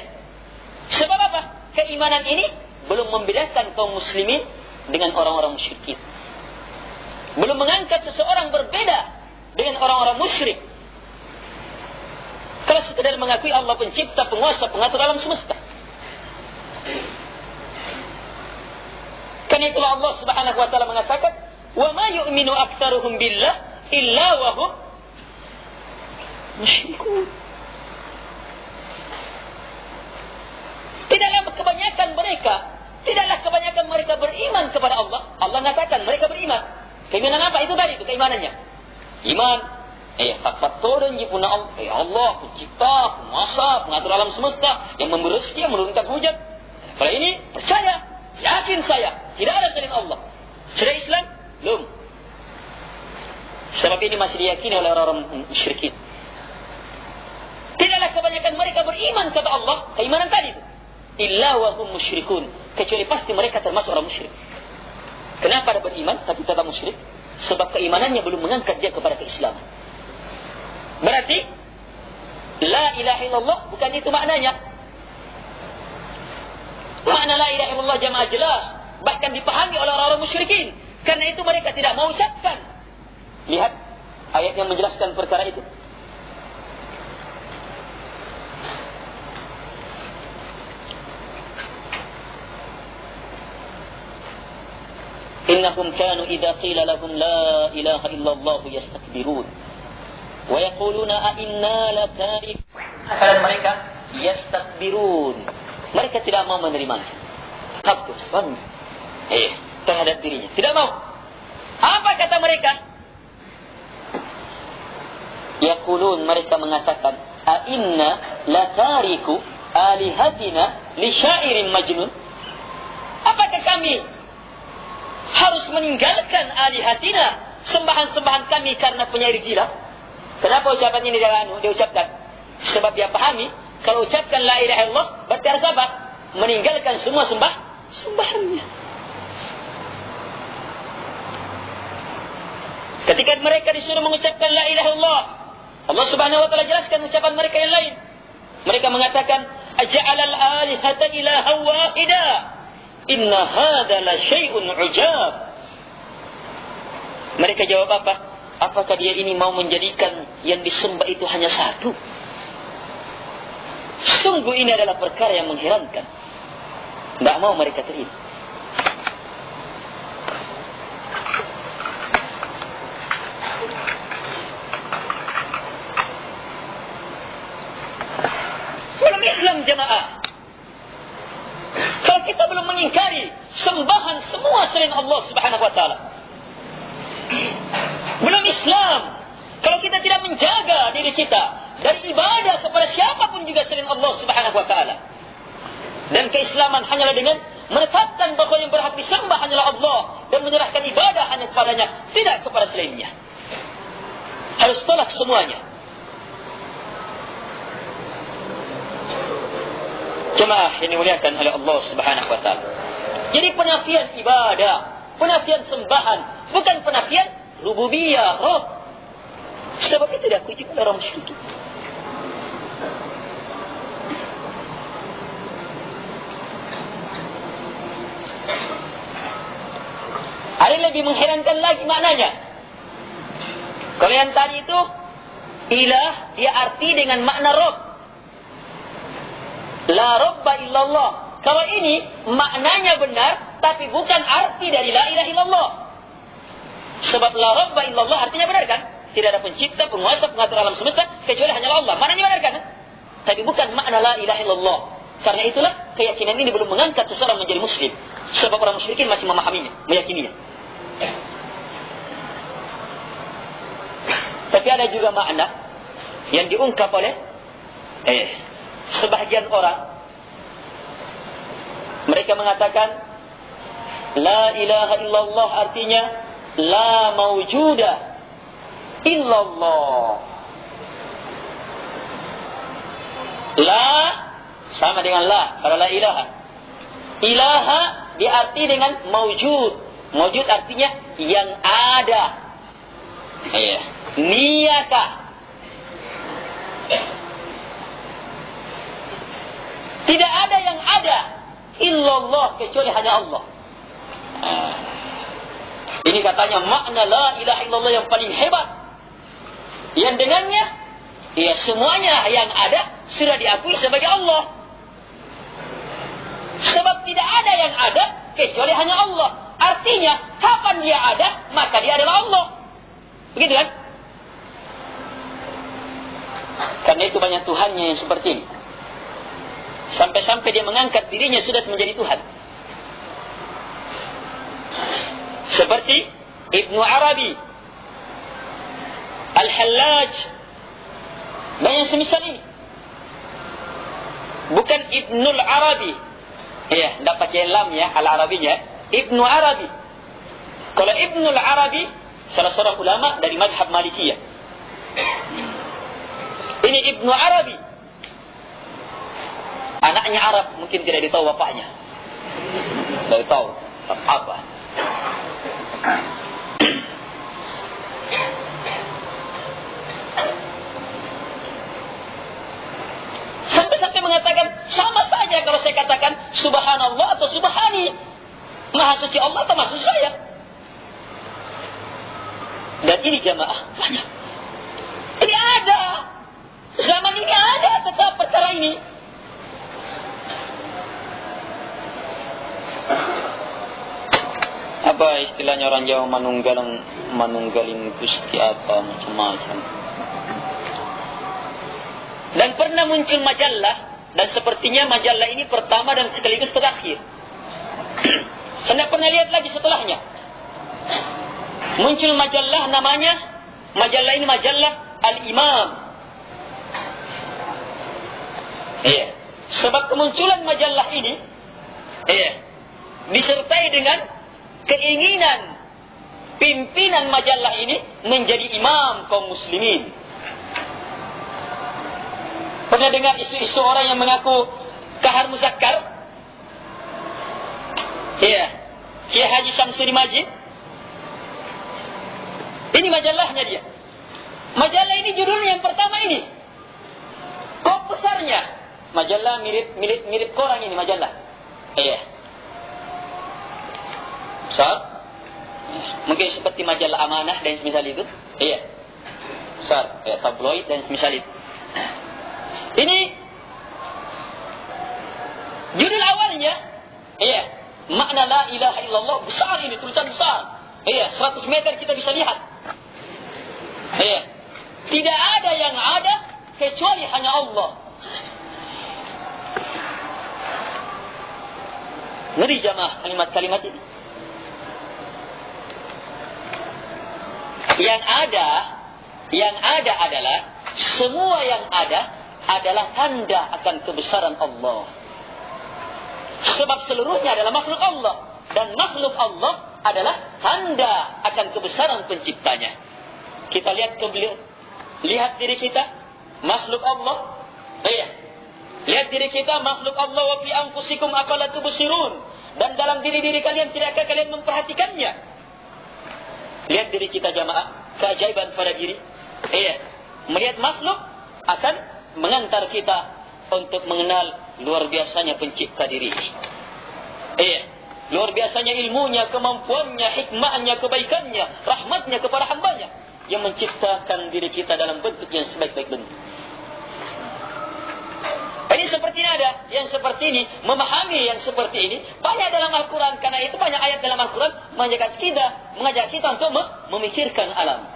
Sebab apa? Keimanan ini belum membedakan kaum muslimin dengan orang-orang musyrikin. Belum mengangkat seseorang berbeda dengan orang-orang musyrik. Kalau sekadar mengakui Allah pencipta, penguasa, pengatur alam semesta. Karena itulah Allah Subhanahu wa taala mengatakan, "Wa ma yu'minu aktsaruhum billah illa wa hum musyrikun." Tidaklah kebanyakan mereka beriman kepada Allah. Allah mengatakan mereka beriman. Keimanan apa? Itu tadi itu keimanannya. Iman tafatturun jipuna Allah. Allah pencipta, penguasa, pengatur alam semesta, yang memberi rezeki, yang menurunkan hujan. Kalau ini percaya, yakin saya, tidak ada selain Allah. Sudah Islam? Belum. Sebab ini masih diyakini oleh orang-orang musyrikin. Tidaklah kebanyakan mereka beriman kata Allah, keimanan tadi itu. Illa wa hum musyrikun, kecuali pasti mereka termasuk orang musyrik. Kenapa ada beriman tapi tetap musyrik? Sebab keimanannya belum mengangkat dia kepada keislaman. Berarti la ilaha illallah bukan itu maknanya. Makna la ilaha illallah jamaah jelas, bahkan dipahami oleh orang-orang musyrikin. Karena itu mereka tidak mau ucapkan. Lihat ayat yang menjelaskan perkara itu. Innahum kanu idza qila lahum la ilaha illallah yastakbirun wa yaquluna a inna latarik. Akan mereka yastakbirun. Mereka tidak mau menerima. Takut terhadap dirinya. Tidak mau. Apa kata mereka? Yaqulun, mereka mengatakan, a inna latariku alihatina li syairin majnun. Apakah kami harus meninggalkan alihatina, sembahan-sembahan kami karena penyair gila? Kenapa ucapan ini diucapkan? Sebab dia pahami, kalau ucapkan la ilaha illallah, berarti harus apa? Meninggalkan semua sembahannya. Ketika mereka disuruh mengucapkan la ilaha illallah, Allah Subhanahu wa taala jelaskan ucapan mereka yang lain. Mereka mengatakan, aja'alal alihata ilaha wahida. Inna hadha la syai'un ujab. Mereka jawab apa? Apakah dia ini mau menjadikan yang disembah itu hanya satu? Sungguh ini adalah perkara yang mengherankan. Tidak mau mereka terima. Islam jamaah. Kalau kita belum mengingkari sembahan semua selain Allah Subhanahu wa taala, belum Islam. Kalau kita tidak menjaga diri kita dari ibadah kepada siapapun juga selain Allah Subhanahu wa taala. Dan keislaman hanyalah dengan menetapkan bahawa yang berhak disembah hanyalah Allah dan menyerahkan ibadah hanya kepadanya, tidak kepada selainnya. Harus tolak semuanya. Jemaah yang dimuliakan oleh Allah Subhanahu wa taala. Jadi penafian ibadah, penafian sembahan, bukan penafian rububiyah, Rabb. Sebab itu diakui oleh orang musyrik. Ada yang lebih mengherankan lagi maknanya. Kalau yang tadi itu ilah, dia arti dengan makna Rabb. La Rabba illallah. Kalau ini maknanya benar, tapi bukan arti dari la ilaha illallah. Sebab la Rabba illallah artinya benar kan? Tidak ada pencipta, penguasa, pengatur alam semesta kecuali hanyalah Allah. Maknanya benar kan? Tapi bukan makna la ilaha illallah. Karena itulah keyakinan ini belum mengangkat seseorang menjadi muslim. Sebab orang musyrikin masih memahaminya, meyakininya. Tapi ada juga makna yang diungkap oleh sebahagian orang. Mereka mengatakan la ilaha illallah artinya la mawjuda illallah. La sama dengan la kalau la ilaha. Ilaha diarti dengan mawjud. Mawjud artinya yang ada. Niyata. Tidak ada yang ada illallah kecuali hanya Allah. Ini katanya makna la ilaha illallah yang paling hebat. Yang dengannya semuanya yang ada sudah diakui sebagai Allah. Sebab tidak ada yang ada kecuali hanya Allah. Artinya kapan dia ada maka dia adalah Allah. Begitu kan? Karena itu banyak Tuhannya yang seperti ini. Sampai-sampai dia mengangkat dirinya sudah menjadi Tuhan. Seperti Ibnu Arabi, Al-Hallaj, dan yang semisal ini. Bukan Ibnul Arabi. Tidak pakai lam ya, Al-Arabinya. Ibnu Arabi. Kalau Ibnul Arabi, salah seorang ulama dari mazhab Malikiyah. Ini Ibnu Arabi. Anaknya Arab, mungkin tidak ditahu bapaknya. Tidak tahu apa. Sampai-sampai mengatakan sama saja kalau saya katakan subhanallah atau subhani. Maha suci Allah atau maha suci saya. Dan ini jamaah banyak. Ini ada. Zaman ini ada tetap perkara ini. Apa istilahnya orang Jawa manunggalin gusti apa macam-macam. Dan pernah muncul majalah, dan sepertinya majalah ini pertama dan sekaligus terakhir. Saya tidak pernah lihat lagi setelahnya. Muncul majalah namanya, majalah ini majalah Al-Imam. Sebab kemunculan majalah ini disertai dengan keinginan pimpinan majalah ini menjadi imam kaum muslimin. Pernah dengar isu-isu orang yang mengaku Kahar Muzakkar? Kiai Haji Samsuri Majid. Ini majalahnya dia. Majalah ini judulnya yang pertama ini. Kok besarnya? Majalah mirip koran ini majalah. Besar. Mungkin seperti majalah Amanah dan semisal itu. Besar. Tabloid dan semisal itu. Ini judul awalnya. Makna la ilaha illallah. Besar ini, tulisan besar. 100 meter kita bisa lihat. Tidak ada yang ada kecuali hanya Allah. Ngeri jamaah kalimat-kalimat ini. Yang ada adalah semua yang ada adalah tanda akan kebesaran Allah. Sebab seluruhnya adalah makhluk Allah, dan makhluk Allah adalah tanda akan kebesaran penciptanya. Kita lihat diri kita, makhluk Allah. Lihat diri kita, makhluk Allah. Wa fi anfusikum afala tubsirun. Dan dalam diri-diri kalian tidakkah kalian memperhatikannya? Lihat diri kita jamaah, keajaiban pada diri. Melihat makhluk akan mengantar kita untuk mengenal luar biasanya pencipta diri. Luar biasanya ilmunya, kemampuannya, hikmahnya, kebaikannya, rahmatnya kepada hambanya yang menciptakan diri kita dalam bentuk yang sebaik-baik bentuk. Ini seperti ini ada, yang seperti ini, memahami yang seperti ini banyak dalam Al-Quran. Karena itu banyak ayat dalam Al-Quran mengajak kita untuk memikirkan alam,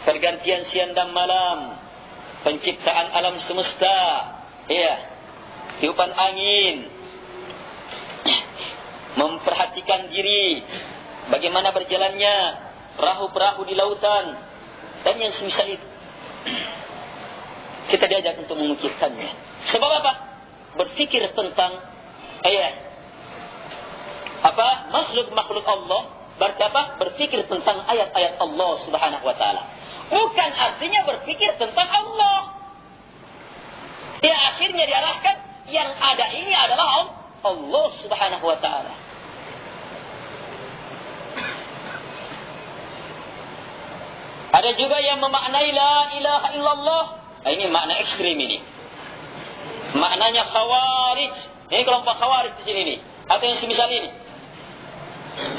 pergantian siang dan malam, penciptaan alam semesta, tiupan angin, memperhatikan diri, bagaimana berjalannya perahu-perahu di lautan, dan yang semisal itu. Kita diajak untuk memikirkannya. Sebab apa? Berfikir tentang makhluk-makhluk Allah. Berarti apa? Berfikir tentang ayat-ayat Allah Subhanahu wa ta'ala. Bukan artinya berfikir tentang Allah. Akhirnya diarahkan yang ada ini adalah Allah Subhanahu wa ta'ala. Ada juga yang memaknai la ilaha illallah. Ini makna ekstrim ini. Maknanya khawarij. Ini kelompok khawarij di sini nih. Atau yang semisal ini.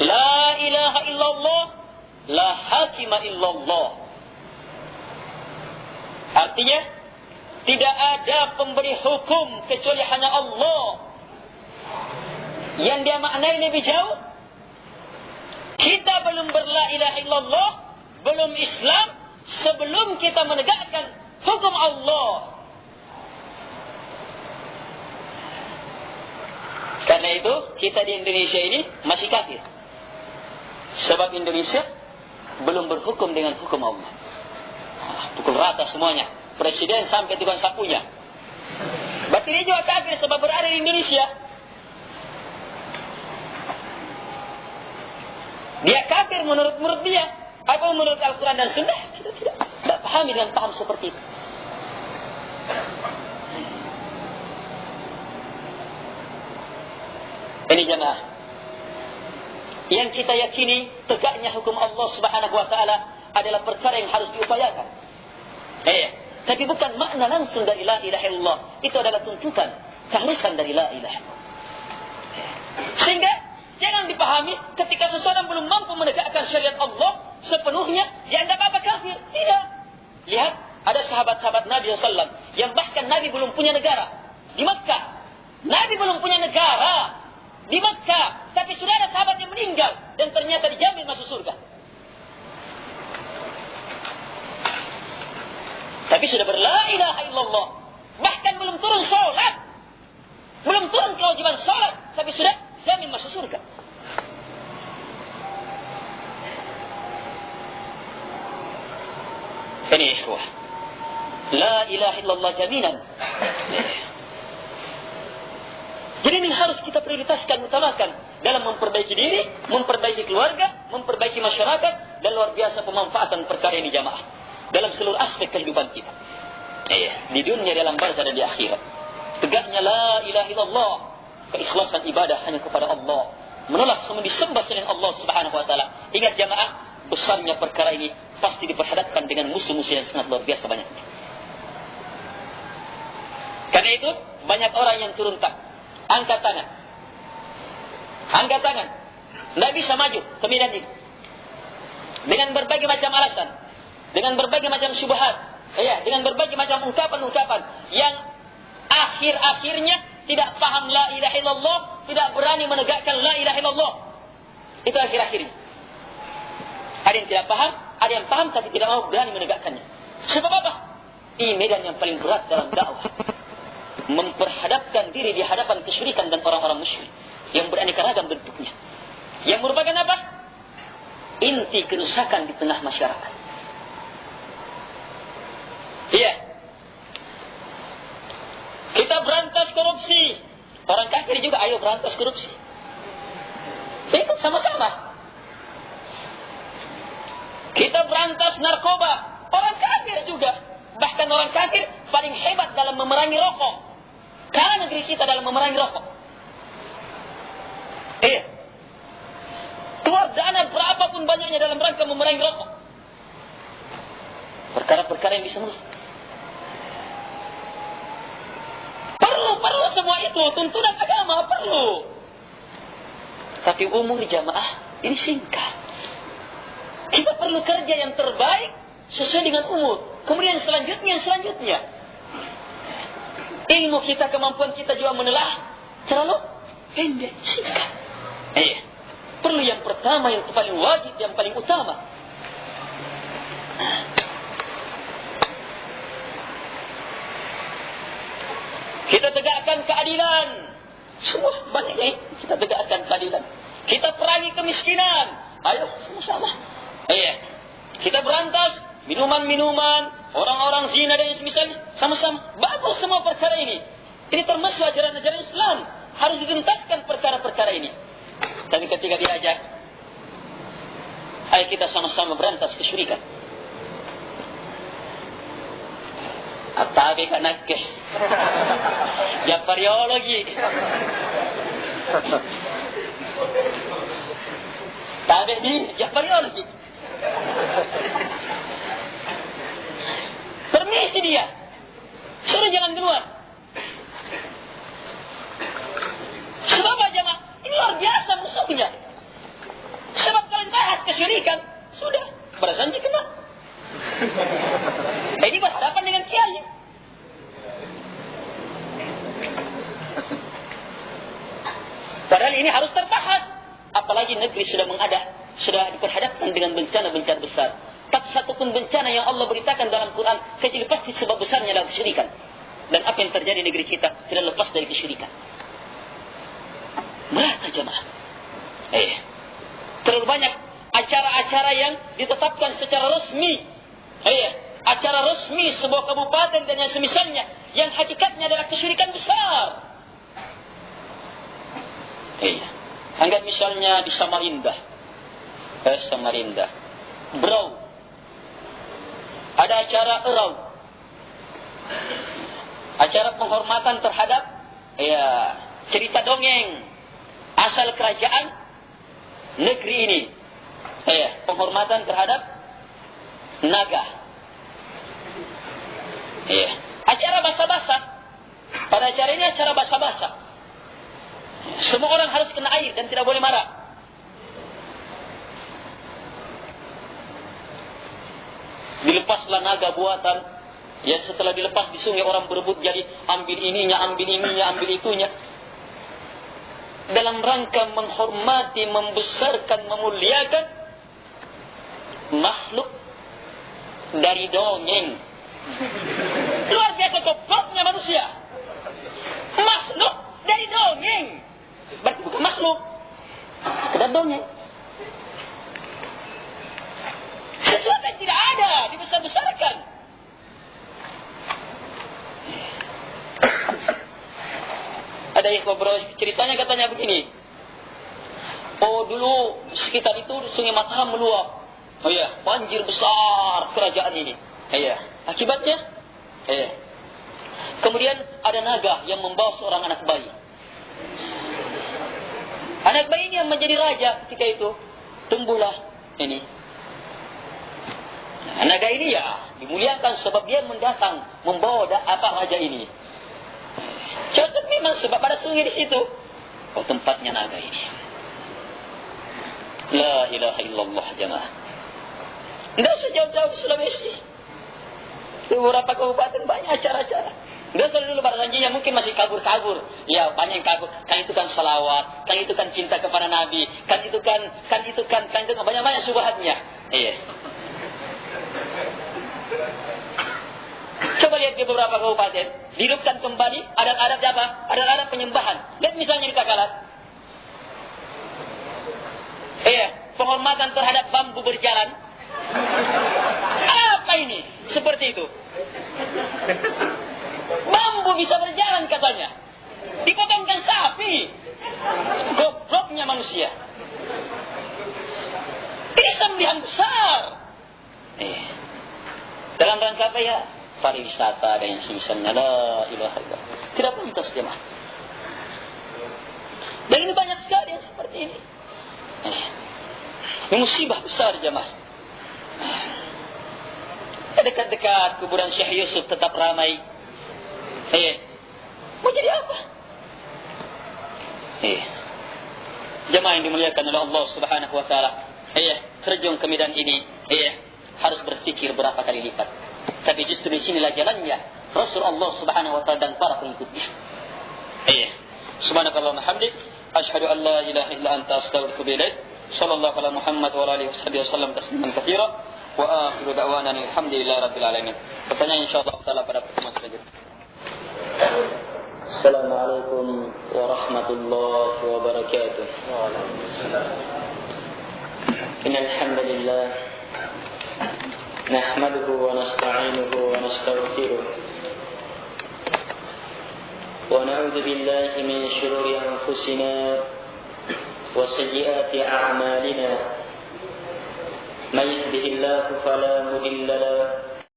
La ilaha illallah, la hakima illallah. Artinya tidak ada pemberi hukum kecuali hanya Allah. Yang dia maknai lebih jauh. Kita belum berla ilaha illallah, belum Islam sebelum kita menegakkan hukum Allah. Karena itu kita di Indonesia ini masih kafir. Sebab Indonesia belum berhukum dengan hukum Allah. Pukul rata semuanya. Presiden sampai tukang sapunya. Berarti dia juga kafir sebab berada di Indonesia. Dia kafir menurut dia. Apa menurut Al-Quran dan Sunnah? Kita tidak pahami dengan paham seperti itu. Ini jemaah, yang kita yakini tegaknya hukum Allah Subhanahu wa ta'ala adalah perkara yang harus diupayakan. Tapi bukan makna langsung dari la ilaha illallah. Itu adalah tuntutan, keharusan dari la ilaha illallah. Sehingga jangan dipahami ketika seseorang belum mampu menegakkan syariat Allah sepenuhnya, dianggap apa kafir. Tidak. Lihat, ada sahabat-sahabat Nabi SAW yang bahkan Nabi belum punya negara di Makkah. Nabi belum punya negara di Makkah, tapi sudah ada sahabat yang meninggal dan ternyata dijamin masuk surga. Tapi sudah berla ilaha illallah, bahkan belum turun sholat, belum turun kewajiban sholat, tapi sudah jamin masuk surga. Ini ikhwah, la ilaha illallah jaminan. Jadi ini harus kita prioritaskan, utamakan dalam memperbaiki diri, memperbaiki keluarga, memperbaiki masyarakat, dan luar biasa pemanfaatan perkara ini jamaah dalam seluruh aspek kehidupan kita. Di dunia, dalam barzah, dan di akhirat. Tegaknya la ilaha illallah, keikhlasan ibadah hanya kepada Allah, menolak semua disembah selain Allah Subhanahu wa ta'ala. Ingat jamaah, besarnya perkara ini pasti diperhadapkan dengan musuh-musuh yang sangat luar biasa banyaknya. Karena itu banyak orang yang turun tak. Angkat tangan. Angkat tangan. Tidak bisa maju ke medan ini. Dengan berbagai macam alasan. Dengan berbagai macam syubhat. Dengan berbagai macam ungkapan-ungkapan. Yang akhir-akhirnya tidak paham la ilaha illallah. Tidak berani menegakkan la ilaha illallah. Itu akhir-akhirnya. Ada yang tidak paham. Ada yang paham tapi tidak mau berani menegakkannya. Sebab apa? Ini medan yang paling berat dalam dakwah. Memperhadapkan diri di hadapan kesyirikan dan orang-orang musyrik. yang beraneka ragam bentuknya, yang merupakan apa? Inti kerusakan di tengah masyarakat. Iya. Kita berantas korupsi. Orang kafir juga ayo berantas korupsi. Ikut sama-sama. Kita berantas narkoba. Orang kafir juga. Bahkan orang kafir paling hebat dalam memerangi rokok. Karena negeri kita dalam memerangi rokok. Iya. Keluar dana berapapun banyaknya dalam rangka memerangi rokok. Perkara-perkara yang bisa merusak. Perlu semua itu. Tuntunan agama perlu. Tapi umur jamaah ini singkat. Kita perlu kerja yang terbaik sesuai dengan umur. Kemudian selanjutnya. Ilmu kita, kemampuan kita juga menelah terlalu pendek, singkat. Perlu yang pertama, yang paling wajib, yang paling utama. Kita tegakkan keadilan. Semua banyaknya kita tegakkan keadilan. Kita perangi kemiskinan. Ayo sama-sama. Kita berantas minuman-minuman, orang-orang zina dan semisalnya. Sama-sama. Bagus semua perkara ini. Ini termasuk ajaran-ajaran Islam. Harus dituntaskan perkara-perkara ini. Tapi ketika diajak, ayo kita sama-sama berantas kesyirikan. Atabe kanake. Japariologi. Tabe ni japariologi. Permisi dia. Suruh jalan duluan. Sebab jemaah ini luar biasa musuhnya. Sebab kalian bahas kesyirikan, sudah berjanji kena. Ini berhadapan dengan kiai. Padahal ini harus terbahas. Apalagi negeri sudah diperhadapkan dengan bencana-bencana besar. Tak satu pun bencana yang Allah beritakan dalam Quran kecuali pasti sebab besarnya adalah kesyirikan. Dan apa yang terjadi di negeri kita tidak lepas dari kesyirikan. Merata jemaah. Terlalu banyak acara-acara yang ditetapkan secara resmi. Acara resmi sebuah kabupaten dan yang semisalnya, yang hakikatnya adalah kesyirikan besar. Anggap misalnya di Samarinda. Samarinda. Berau. Ada acara erau. Acara penghormatan terhadap cerita dongeng asal kerajaan negeri ini. Penghormatan terhadap naga. Acara basa-basa. Pada acara ini acara basa-basa. Semua orang harus kena air dan tidak boleh marah. Dilepaslah naga buatan. Yang setelah dilepas di sungai orang berebut jadi ambil ininya, ambil itunya. Dalam rangka menghormati, membesarkan, memuliakan makhluk dari dongeng. Luar biasa gobloknya manusia. Makhluk dari dongeng. Berarti bukan makhluk, sekedar dongeng. Sesuatu yang tidak ada dibesar-besarkan. Ada ikhwah bro, ceritanya katanya begini. Dulu sekitar itu Sungai Mataram meluap. Banjir besar kerajaan ini. Akibatnya, kemudian ada naga yang membawa seorang anak bayi. Anak bayi ini yang menjadi raja ketika itu. Tumbuhlah ini. Naga ini dimuliakan sebab dia mendatang membawa raja ini. Cocok memang sebab ada sungai di situ. Tempatnya naga ini. La ilaha illallah jemaah. Tidak sejauh-jauh di Sulawesi. Di beberapa kabupaten banyak acara-acara. Tidak selalu dulu pada janjinya mungkin masih kabur-kabur. Banyak yang kabur. Kan itu kan salawat, kan itu kan cinta kepada Nabi, kan itu kan banyak-banyak subhatnya. Coba lihat di beberapa kabupaten, dihidupkan kembali adat-adat apa? Adat-adat penyembahan. Lihat misalnya di Takalar. penghormatan terhadap bambu berjalan. Apa ini? Seperti itu. Bambu bisa berjalan katanya. Dipotongkan sapi. Gobloknya manusia. Ini sembelihan besar. Dalam rangka apa ya? Pariwisata dan yang semisalnya. La ilaha illallah. Tidak pantas jemaah. Dan ini banyak sekali yang seperti ini. Ini musibah besar jemaah. Dekat-dekat kuburan Syekh Yusuf tetap ramai. Mau jadi apa? Jemaah yang dimuliakan oleh Allah Subhanahu wa taala. Terjun ke medan ini, harus berfikir berapa kali lipat. Tapi justru di sinilah jalannya Rasul Allah Subhanahu wa taala dan para pengikutnya. Subhanakallahumma hamdik, asyhadu an la ilaha illa anta, astaghfiruka wa atubu ilaik. Sallallahu ala Muhammad wa alihi wasallam tasliman katsira. Wa akhiru da'wana alhamdulillahi rabbil alamin. Pertanyaan insyaallah taala pada pertemuan selanjutnya. Assalamualaikum warahmatullahi wabarakatuh. Waalaikumsalam. Innal hamdalillah nahmaduhu wa nasta'inuhu wa nastaghfiruh. Wa na'udzu billahi min shururi anfusina wa sayyiati a'malina. من يهده الله فلا مضل له